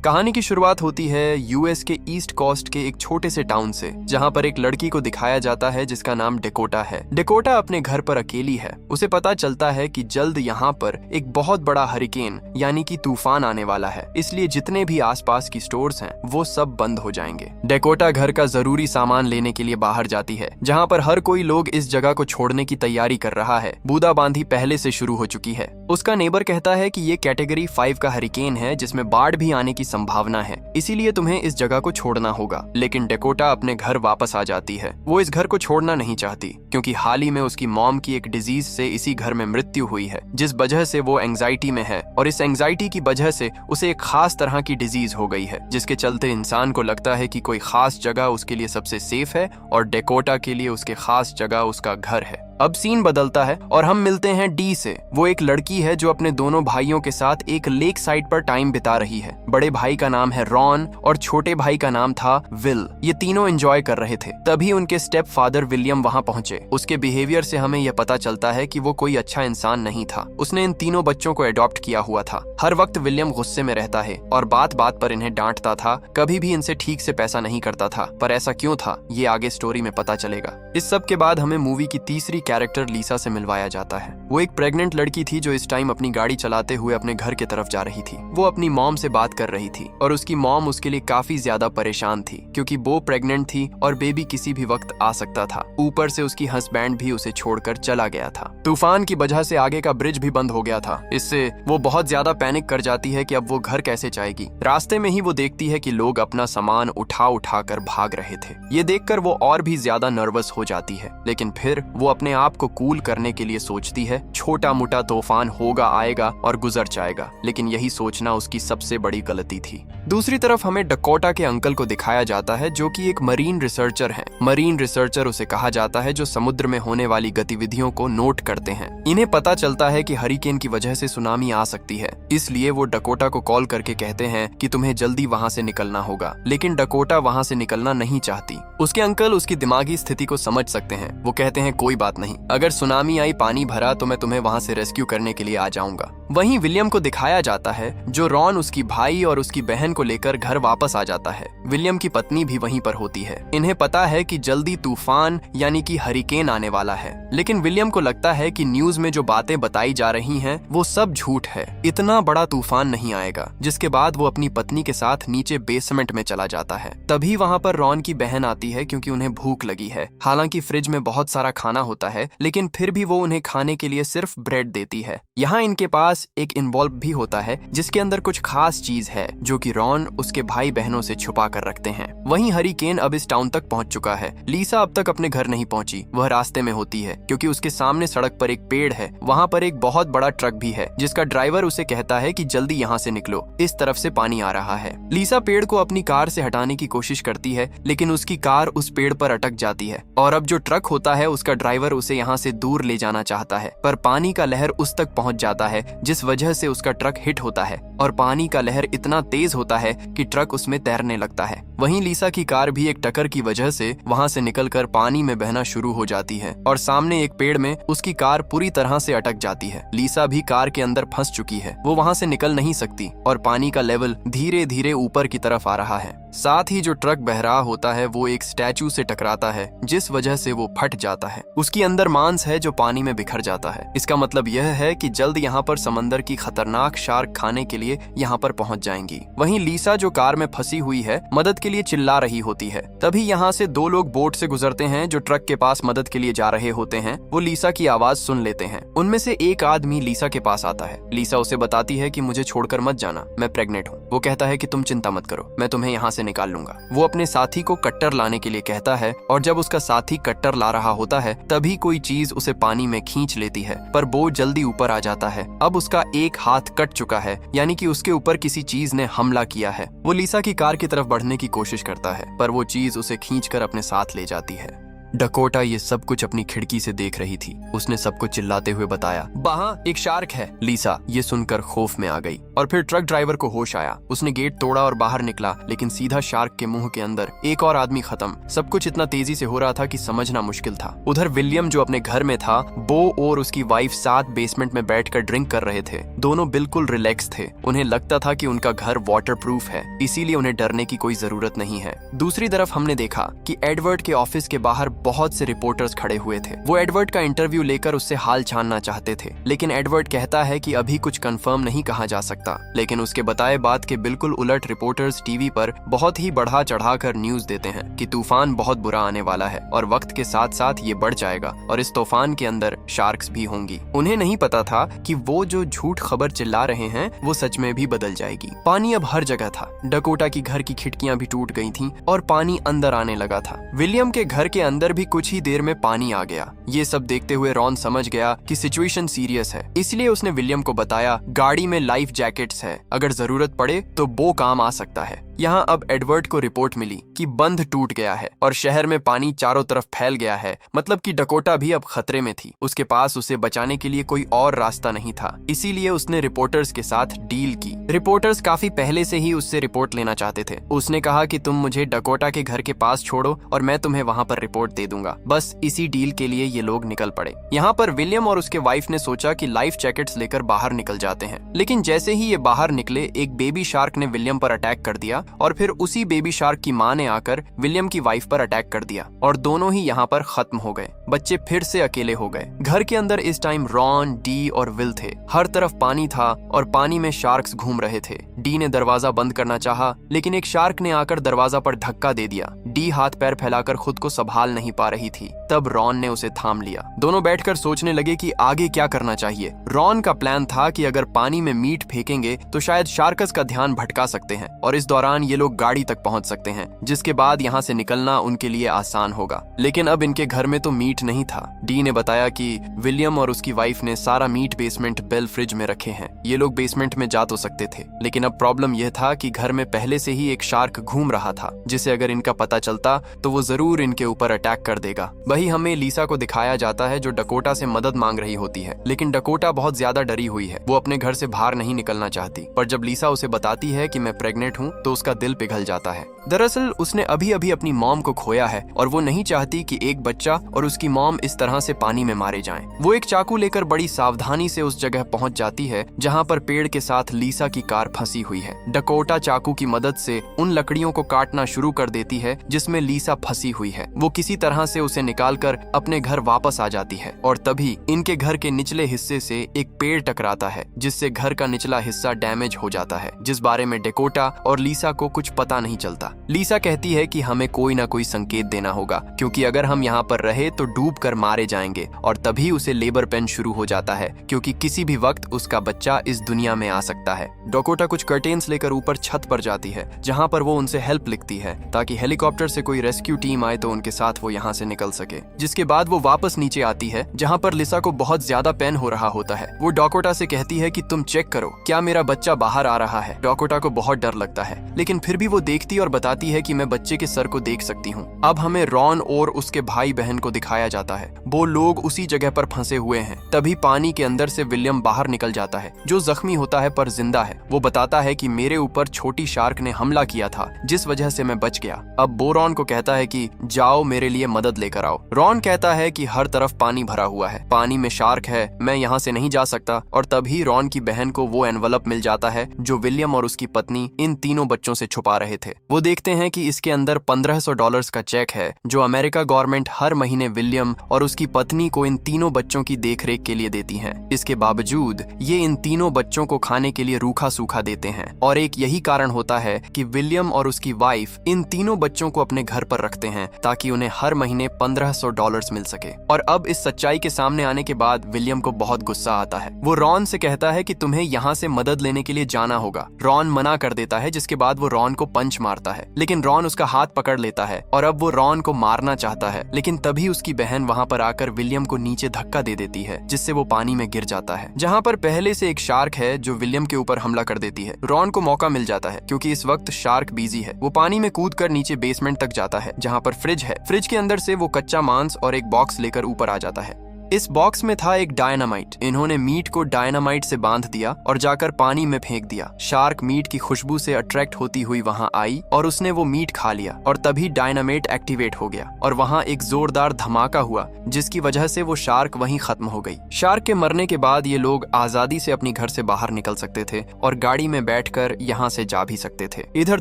कहानी की शुरुआत होती है यूएस के ईस्ट कोस्ट के एक छोटे से टाउन से, जहां पर एक लड़की को दिखाया जाता है जिसका नाम डेकोटा है। डेकोटा अपने घर पर अकेली है। उसे पता चलता है कि जल्द यहाँ पर एक बहुत बड़ा हरिकेन यानी कि तूफान आने वाला है, इसलिए जितने भी आसपास की स्टोर्स हैं वो सब बंद हो जाएंगे। डेकोटा घर का जरूरी सामान लेने के लिए बाहर जाती है, जहाँ पर हर कोई लोग इस जगह को छोड़ने की तैयारी कर रहा है। बूंदाबांदी पहले से शुरू हो चुकी है। उसका नेबर कहता है कि ये कैटेगरी 5 का हरिकेन है जिसमें बाढ़ भी आने की संभावना है, इसीलिए तुम्हें इस जगह को छोड़ना होगा। लेकिन डेकोटा अपने घर वापस आ जाती है। वो इस घर को छोड़ना नहीं चाहती क्योंकि हाल ही में उसकी मॉम की एक डिजीज से इसी घर में मृत्यु हुई है, जिस वजह से वो एंजाइटी में है और इस एंजाइटी की वजह से उसे एक खास तरह की डिजीज हो गई है, जिसके चलते इंसान को लगता है कि कोई खास जगह उसके लिए सबसे सेफ है और डेकोटा के लिए उसके खास जगह उसका घर है। अब सीन बदलता है और हम मिलते हैं डी से। वो एक लड़की है जो अपने दोनों भाइयों के साथ एक लेक साइड पर टाइम बिता रही है। बड़े भाई का नाम है रॉन और छोटे भाई का नाम था विल। ये तीनों एंजॉय कर रहे थे, तभी उनके स्टेप फादर विलियम वहां पहुंचे। उसके बिहेवियर से हमें यह पता चलता है कि वो कोई अच्छा इंसान नहीं था। उसने इन तीनों बच्चों को अडॉप्ट किया हुआ था। हर वक्त विलियम गुस्से में रहता है और बात बात पर इन्हें डांटता था, कभी भी इनसे ठीक से पैसा नहीं करता था। पर ऐसा क्यों था ये आगे स्टोरी में पता चलेगा। इस सब के बाद हमें मूवी की तीसरी कैरेक्टर लीसा से मिलवाया जाता है। वो एक प्रेग्नेंट लड़की थी जो इस टाइम अपनी गाड़ी चलाते हुए अपने घर की तरफ जा रही थी। वो अपनी मॉम से बात कर रही थी और उसकी मॉम उसके लिए काफी ज्यादा परेशान थी क्योंकि वो प्रेग्नेंट थी और बेबी किसी भी वक्त आ सकता था। ऊपर से उसकी हस्बैंड भी उसे छोड़कर चला गया था। तूफान की वजह से आगे का ब्रिज भी बंद हो गया था। इससे वो बहुत ज्यादा पैनिक कर जाती है कि अब वो घर कैसे जाएगी। रास्ते में ही वो देखती है कि लोग अपना सामान उठा उठा कर भाग रहे थे। ये देखकर वो और भी ज्यादा नर्वस हो जाती है, लेकिन फिर वो अपने आप को कूल करने के लिए सोचती है छोटा मोटा तूफान होगा, आएगा और गुजर जाएगा। लेकिन यही सोचना उसकी सबसे बड़ी गलती थी। दूसरी तरफ हमें डकोटा के अंकल को दिखाया जाता है जो कि एक मरीन रिसर्चर हैं। मरीन रिसर्चर उसे कहा जाता है जो समुद्र में होने वाली गतिविधियों को नोट करते हैं। इन्हें पता चलता है कि हरिकेन की वजह से सुनामी आ सकती है, इसलिए वो डकोटा को कॉल करके कहते हैं कि तुम्हें जल्दी वहां से निकलना होगा। लेकिन डकोटा वहां से निकलना नहीं चाहती। उसके अंकल उसकी दिमागी स्थिति को समझ सकते हैं। वो कहते हैं कोई बात नहीं, अगर सुनामी आई, पानी भरा तो मैं तुम्हें वहां से रेस्क्यू करने के लिए आ जाऊंगा। वहीं विलियम को दिखाया जाता है जो रॉन उसकी भाई और उसकी बहन को लेकर घर वापस आ जाता है। विलियम की पत्नी भी वहीं पर होती है। इन्हें पता है कि जल्दी तूफान यानी कि हरिकेन आने वाला है, लेकिन विलियम को लगता है कि न्यूज में जो बातें बताई जा रही हैं वो सब झूठ है। इतना बड़ा तूफान नहीं आएगा। जिसके बाद वो अपनी पत्नी के साथ नीचे बेसमेंट में चला जाता है। तभी वहां पर रॉन की बहन आती है क्योंकि उन्हें भूख लगी है। हालांकि फ्रिज में बहुत सारा खाना होता है, लेकिन फिर भी वो उन्हें खाने के लिए सिर्फ ब्रेड देती है। यहाँ इनके पास एक इन्वॉल्व भी होता है जिसके अंदर कुछ खास चीज है जो कि रॉन उसके भाई बहनों से छुपा कर रखते हैं। वहीं हरिकेन अब इस टाउन तक पहुंच चुका है। लीसा अब तक अपने घर नहीं पहुंची। वह रास्ते में होती है क्योंकि उसके सामने सड़क पर एक पेड़ है। वहाँ पर एक बहुत बड़ा ट्रक भी है जिसका ड्राइवर उसे कहता है कि जल्दी यहाँ से निकलो, इस तरफ से पानी आ रहा है। लीसा पेड़ को अपनी कार से हटाने की कोशिश करती है, लेकिन उसकी कार उस पेड़ पर अटक जाती है और अब जो ट्रक होता है उसका ड्राइवर उसे यहाँ से दूर ले जाना चाहता है, पर पानी का लहर उस तक पहुंच जाता है जिस वजह से उसका ट्रक हिट होता है और पानी का लहर इतना तेज होता है कि ट्रक उसमें तैरने लगता है। वहीं लीसा की कार भी एक टक्कर की वजह से वहां से निकलकर पानी में बहना शुरू हो जाती है और सामने एक पेड़ में उसकी कार पूरी तरह से अटक जाती है। लीसा भी कार के अंदर फंस चुकी है। वो वहां से निकल नहीं सकती और पानी का लेवल धीरे धीरे ऊपर की तरफ आ रहा है। साथ ही जो ट्रक बह रहा होता है वो एक स्टैचू से टकराता है जिस वजह से वो फट जाता है। उसकी अंदर मांस है जो पानी में बिखर जाता है। इसका मतलब यह है कि जल्द यहाँ पर समंदर की खतरनाक शार्क खाने के लिए यहाँ पर पहुंच जाएंगी। वहीं लीसा जो कार में फंसी हुई है मदद के लिए चिल्ला रही होती है। तभी यहाँ से दो लोग बोट से गुजरते हैं जो ट्रक के पास मदद के लिए जा रहे होते हैं। वो लीसा की आवाज सुन लेते हैं। उनमें से एक आदमी लीसा के पास आता है। लीसा उसे बताती है कि मुझे छोड़कर मत जाना, मैं प्रेग्नेंट हूँ। वो कहता है कि तुम चिंता मत करो, मैं तुम्हें यहाँ से निकाल लूंगा। वो अपने साथी को कट्टर लाने के लिए कहता है और जब उसका साथी कट्टर ला रहा होता है तभी कोई चीज उसे पानी में खींच लेती है, पर वो जल्दी ऊपर आ जाता है। अब उसका एक हाथ कट चुका है, यानी कि उसके ऊपर किसी चीज ने हमला किया है। वो लीसा की कार की तरफ बढ़ने की कोशिश करता है, पर वो चीज उसे खींचकर अपने साथ ले जाती है। डकोटा ये सब कुछ अपनी खिड़की से देख रही थी। उसने सबको चिल्लाते हुए बताया, वहां एक शार्क है। लीसा ये सुनकर खौफ में आ गई और फिर ट्रक ड्राइवर को होश आया। उसने गेट तोड़ा और बाहर निकला, लेकिन सीधा शार्क के मुंह के अंदर एक और आदमी खत्म। सब कुछ इतना तेजी से हो रहा था कि समझना मुश्किल था। उधर विलियम जो अपने घर में था, बो और उसकी वाइफ साथ बेसमेंट में बैठकर ड्रिंक कर रहे थे। दोनों बिल्कुल रिलैक्स थे। उन्हें लगता था कि उनका घर वाटरप्रूफ है, इसीलिए उन्हें डरने की कोई जरूरत नहीं है। दूसरी तरफ हमने देखा कि एडवर्ड के ऑफिस के बाहर बहुत से रिपोर्टर्स खड़े हुए थे। वो एडवर्ड का इंटरव्यू लेकर उससे हाल जानना चाहते थे, लेकिन एडवर्ड कहता है कि अभी कुछ कंफर्म नहीं कहा जा सकता। लेकिन उसके बताए बात के बिल्कुल उलट रिपोर्टर्स टीवी पर बहुत ही बढ़ा चढ़ाकर न्यूज देते हैं कि तूफान बहुत बुरा आने वाला है और वक्त के साथ साथ ये बढ़ जाएगा और इस तूफान के अंदर शार्क्स भी होंगी। उन्हें नहीं पता था कि वो जो झूठ खबर चिल्ला रहे हैं वो सच में भी बदल जाएगी। पानी अब हर जगह था। डकोटा की घर की खिड़कियां भी टूट गई थीं और पानी अंदर आने लगा था। विलियम के घर के अंदर भी कुछ ही देर में पानी आ गया। ये सब देखते हुए रॉन समझ गया कि सिचुएशन सीरियस है, इसलिए उसने विलियम को बताया, गाड़ी में लाइफ जैकेट्स है, अगर जरूरत पड़े तो वो काम आ सकता है। यहाँ अब एडवर्ड को रिपोर्ट मिली कि बंध टूट गया है और शहर में पानी चारों तरफ फैल गया है, मतलब कि डकोटा भी अब खतरे में थी। उसके पास उसे बचाने के लिए कोई और रास्ता नहीं था, इसीलिए उसने रिपोर्टर्स के साथ डील की। रिपोर्टर्स काफी पहले से ही उससे रिपोर्ट लेना चाहते थे। उसने कहा कि तुम मुझे डकोटा के घर के पास छोड़ो और मैं तुम्हें वहाँ पर रिपोर्ट दे दूंगा। बस इसी डील के लिए ये लोग निकल पड़े। यहाँ पर विलियम और उसके वाइफ ने सोचा कि लाइफ जैकेट्स लेकर बाहर निकल जाते हैं, लेकिन जैसे ही ये बाहर निकले एक बेबी शार्क ने विलियम पर अटैक कर दिया और फिर उसी बेबी शार्क की मां ने आकर विलियम की वाइफ पर अटैक कर दिया और दोनों ही यहाँ पर खत्म हो गए। बच्चे फिर से अकेले हो गए। घर के अंदर इस टाइम रॉन, डी और विल थे। हर तरफ पानी था और पानी में शार्क्स घूम रहे थे। डी ने दरवाजा बंद करना चाहा, लेकिन एक शार्क ने आकर दरवाजा पर धक्का दे दिया। डी हाथ पैर फैलाकर खुद को संभाल नहीं पा रही थी। तब रॉन ने उसे थाम लिया। दोनों बैठकर सोचने लगे कि आगे क्या करना चाहिए। रॉन का प्लान था कि अगर पानी में मीट फेंकेंगे तो शायद शार्कस का ध्यान भटका सकते हैं और इस दौरान ये लोग गाड़ी तक पहुंच सकते हैं, जिसके बाद यहाँ से निकलना उनके लिए आसान होगा। लेकिन अब इनके घर में तो मीट नहीं था। डी ने बताया कि विलियम और उसकी वाइफ ने सारा मीट बेसमेंट बेल फ्रिज में रखे हैं। ये लोग बेसमेंट में जा तो सकते थे, लेकिन अब प्रॉब्लम यह था कि घर में पहले से ही एक शार्क घूम रहा था, जिसे अगर इनका पता चलता तो वो जरूर इनके ऊपर अटैक कर देगा। वही हमें लीसा को दिखाया जाता है जो डकोटा से मदद मांग रही होती है, लेकिन डकोटा बहुत ज्यादा डरी हुई है। वो अपने घर से बाहर नहीं निकलना चाहती, पर जब लीसा उसे बताती है कि मैं प्रेग्नेंट हूँ तो उसका दिल पिघल जाता है। दरअसल उसने अभी अभी अपनी मॉम को खोया है और वो नहीं चाहती कि एक बच्चा और उसकी मॉम इस तरह से पानी में मारे जाएं। वो एक चाकू लेकर बड़ी सावधानी से उस जगह पहुंच जाती है जहां पर पेड़ के साथ लीसा की कार फंसी हुई है। डकोटा चाकू की मदद से उन लकड़ियों को काटना शुरू कर देती है जिसमें लीसा फंसी हुई है। वो किसी तरह से उसे निकालकर अपने घर वापस आ जाती है और तभी इनके घर के निचले हिस्से से एक पेड़ टकराता है, जिससे घर का निचला हिस्सा डैमेज हो जाता है, जिस बारे में डकोटा और लीसा को कुछ पता नहीं चलता। लीसा कहती है कि हमें कोई ना कोई संकेत देना होगा, क्योंकि अगर हम यहाँ पर रहे तो डूब कर मारे जाएंगे। और तभी उसे लेबर पेन शुरू हो जाता है, क्योंकि किसी भी वक्त उसका बच्चा इस दुनिया में आ सकता है। डकोटा कुछ कर्टेन्स लेकर ऊपर छत पर जाती है, जहाँ पर वो उनसे हेल्प लिखती है ताकि हेलीकॉप्टर से कोई रेस्क्यू टीम आए तो उनके साथ वो यहाँ से निकल सके। जिसके बाद वो वापस नीचे आती है, जहाँ पर लिसा को बहुत ज्यादा पेन हो रहा होता है। वो डकोटा से कहती है कि तुम चेक करो, क्या मेरा बच्चा बाहर आ रहा है। डकोटा को बहुत डर लगता है, लेकिन फिर भी वो देखती और बताती है कि मैं बच्चे के सर को देख सकती हूँ। अब हमें रॉन और उसके भाई बहन को दिखाया जाता है। वो लोग उसी जगह पर फंसे हुए हैं। तभी पानी के अंदर से विलियम बाहर निकल जाता है, जो जख्मी होता है पर जिंदा है। वो बताता है कि मेरे ऊपर छोटी शार्क ने हमला किया था, जिस वजह से मैं बच गया। अब वो रॉन को कहता है कि जाओ मेरे लिए मदद लेकर आओ। रॉन कहता है कि हर तरफ पानी भरा हुआ है, पानी में शार्क है, मैं यहाँ से नहीं जा सकता। और तभी रॉन की बहन को वो एनवलप मिल जाता है जो विलियम और उसकी पत्नी इन तीनों बच्चों से छुपा रहे थे। वो देखते हैं कि इसके अंदर $1500 का चेक है जो अमेरिका गवर्नमेंट हर महीने विलियम और उसकी पत्नी को इन तीनों बच्चों की देखरेख के लिए देती है। इसके बावजूद ये इन तीनों बच्चों को खाने के लिए रूखा सूखा देते हैं और एक यही कारण होता है कि विलियम और उसकी वाइफ इन तीनों बच्चों को अपने घर पर रखते हैं ताकि उन्हें हर महीने $1500 मिल सके। और अब इस सच्चाई के सामने आने के बाद विलियम को बहुत गुस्सा आता है। वो रॉन से कहता है कि तुम्हें यहाँ से मदद लेने के लिए जाना होगा। रॉन मना कर देता है, जिसके बाद वो रॉन को पंच मारता है। है, लेकिन रॉन उसका हाथ पकड़ लेता है और अब वो रॉन को मारना चाहता है, लेकिन तभी उसकी बहन वहाँ पर आकर विलियम को नीचे धक्का दे देती है, जिससे वो पानी में गिर जाता है, जहाँ पर पहले से एक शार्क है जो विलियम के ऊपर हमला कर देती है। रॉन को मौका मिल जाता है क्योंकि इस वक्त शार्क बिजी है। वो पानी में कूदकर नीचे बेसमेंट तक जाता है जहाँ पर फ्रिज है। फ्रिज के अंदर से वो कच्चा मांस और एक बॉक्स लेकर ऊपर आ जाता है। इस बॉक्स में था एक डायनामाइट। इन्होंने मीट को डायनामाइट से बांध दिया और जाकर पानी में फेंक दिया। शार्क मीट की खुशबू से अट्रैक्ट होती हुई वहां आई और उसने वो मीट खा लिया और तभी डायनामाइट एक्टिवेट हो गया और वहां एक जोरदार धमाका हुआ, जिसकी वजह से वो शार्क वहीं खत्म हो गई। शार्क के मरने के बाद ये लोग आजादी से अपनी घर से बाहर निकल सकते थे और गाड़ी में बैठकर यहाँ से जा भी सकते थे। इधर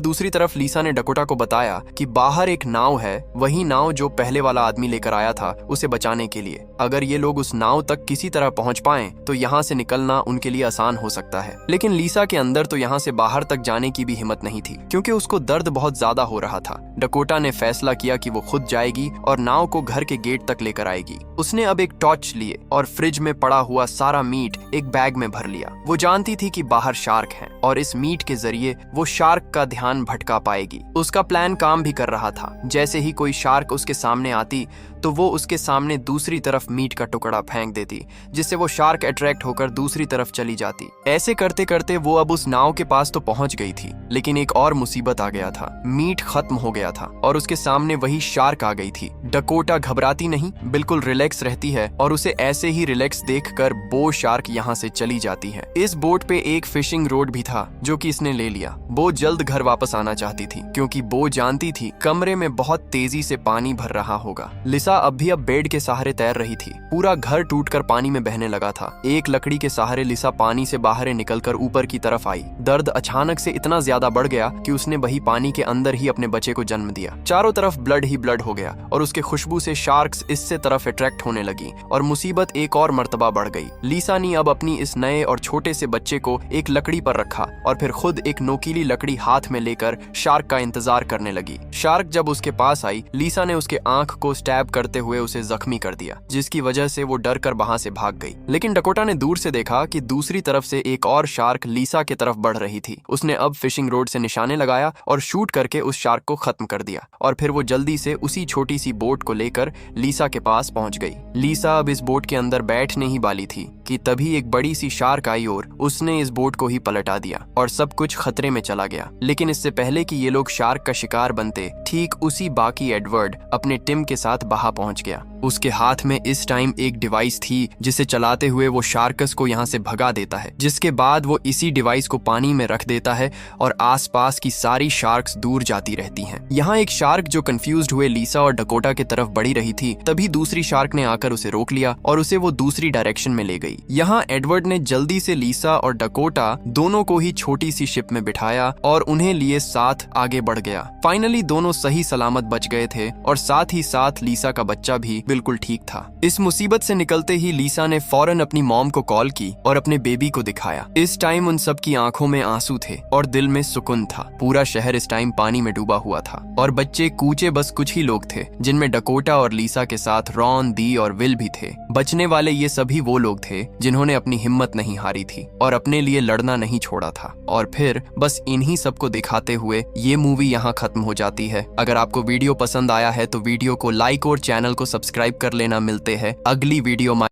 दूसरी तरफ लीसा ने डकोटा को बताया कि बाहर एक नाव है, वही नाव जो पहले वाला आदमी लेकर आया था उसे बचाने के लिए। अगर ये लोग उस नाव तक किसी तरह पहुंच पाएं तो यहाँ से निकलना उनके लिए आसान हो सकता है। लेकिन लीसा के अंदर तो यहाँ से बाहर तक जाने की भी हिम्मत नहीं थी क्योंकि उसको दर्द बहुत ज्यादा हो रहा था। डकोटा ने फैसला किया कि वो खुद जाएगी और नाव को घर के गेट तक लेकर आएगी। उसने अब एक टॉर्च लिए और फ्रिज में पड़ा हुआ सारा मीट एक बैग में भर लिया। वो जानती थी कि बाहर शार्क है और इस मीट के जरिए वो शार्क का ध्यान भटका पाएगी। उसका प्लान काम भी कर रहा था। जैसे ही कोई शार्क उसके सामने आती तो वो उसके सामने दूसरी तरफ मीट का टुकड़ा फेंक देती, जिससे वो शार्क अट्रैक्ट होकर दूसरी तरफ चली जाती। ऐसे करते करते वो अब उस नाव के पास तो पहुंच गई थी, लेकिन एक और मुसीबत आ गया था। मीट खत्म हो गया था और उसके सामने वही शार्क आ गई थी। डकोटा घबराती नहीं, बिल्कुल रिलैक्स रहती है और उसे ऐसे ही रिलैक्स देखकर बो शार्क यहाँ से चली जाती है। इस बोट पे एक फिशिंग रोड भी था जो कि इसने ले लिया। बो जल्द घर वापस आना चाहती थी क्योंकि बो जानती थी कमरे में बहुत तेजी से पानी भर रहा होगा। अब बेड के सहारे तैर रही थी। पूरा घर टूटकर पानी में बहने लगा था। एक लकड़ी के सहारे लिसा पानी से बाहर निकलकर ऊपर की तरफ आई। दर्द अचानक से इतना ज्यादा बढ़ गया कि उसने वही पानी के अंदर ही अपने बच्चे को जन्म दिया। चारों तरफ ब्लड ही ब्लड हो गया और उसके खुशबू से शार्क्स इससे तरफ अट्रैक्ट होने लगी और मुसीबत एक और मर्तबा बढ़ गई। लिसा ने अब अपनी इस नए और छोटे से बच्चे को एक लकड़ी पर रखा और फिर खुद एक नोकीली लकड़ी हाथ में लेकर शार्क का इंतजार करने लगी। शार्क जब उसके पास आई, लिसा ने उसके आंख को स्टैब करते हुए उसे जख्मी कर दिया, जिसकी वजह से वो डर कर वहां से भाग गई। लेकिन डकोटा ने दूर से देखा कि दूसरी तरफ से एक और शार्क लिसा की तरफ बढ़ रही थी। उसने अब फिशिंग रोड से निशाने लगाया और शूट करके उस शार्क को खत्म कर दिया और फिर वो जल्दी से उसी छोटी सी बोट को लेकर लिसा के पास पहुंच गई। लिसा अब इस बोट के अंदर बैठने ही वाली थी कि तभी एक बड़ी सी शार्क आई और उसने इस बोट को ही पलटा दिया और सब कुछ खतरे में चला गया। लेकिन इससे पहले कि ये लोग शार्क का शिकार बनते, ठीक उसी बाकी एडवर्ड अपने टिम के साथ बाहर पहुंच गया। उसके हाथ में इस टाइम एक डिवाइस थी जिसे चलाते हुए वो शार्कस को यहाँ से भगा देता है, जिसके बाद वो इसी डिवाइस को पानी में रख देता है और आसपास की सारी शार्क्स दूर जाती रहती हैं। यहाँ एक शार्क जो कंफ्यूज्ड हुए लिसा और डकोटा की तरफ बढ़ी रही थी, तभी दूसरी शार्क ने आकर उसे रोक लिया और उसे वो दूसरी डायरेक्शन में ले गई। यहाँ एडवर्ड ने जल्दी से लिसा और डकोटा दोनों को ही छोटी सी शिप में बिठाया और उन्हें लिए साथ आगे बढ़ गया। फाइनली दोनों सही सलामत बच गए थे और साथ ही साथ लिसा का बच्चा भी बिल्कुल ठीक था। इस मुसीबत से निकलते ही लिसा ने फौरन अपनी मॉम को कॉल की और अपने बेबी को दिखाया। इस टाइम उन सब की आंखों में आंसू थे और दिल में सुकून था। पूरा शहर इस टाइम पानी में डूबा हुआ था और बच्चे कूचे बस कुछ ही लोग थे, जिनमें डकोटा और लिसा के साथ रॉन, दी और विल भी थे। बचने वाले ये सभी वो लोग थे जिन्होंने अपनी हिम्मत नहीं हारी थी और अपने लिए लड़ना नहीं छोड़ा था। और फिर बस इन्हीं सबको दिखाते हुए ये मूवी यहाँ खत्म हो जाती है। अगर आपको वीडियो पसंद आया है तो वीडियो को लाइक और चैनल को सब्सक्राइब कर लेना। मिलते हैं अगली वीडियो में।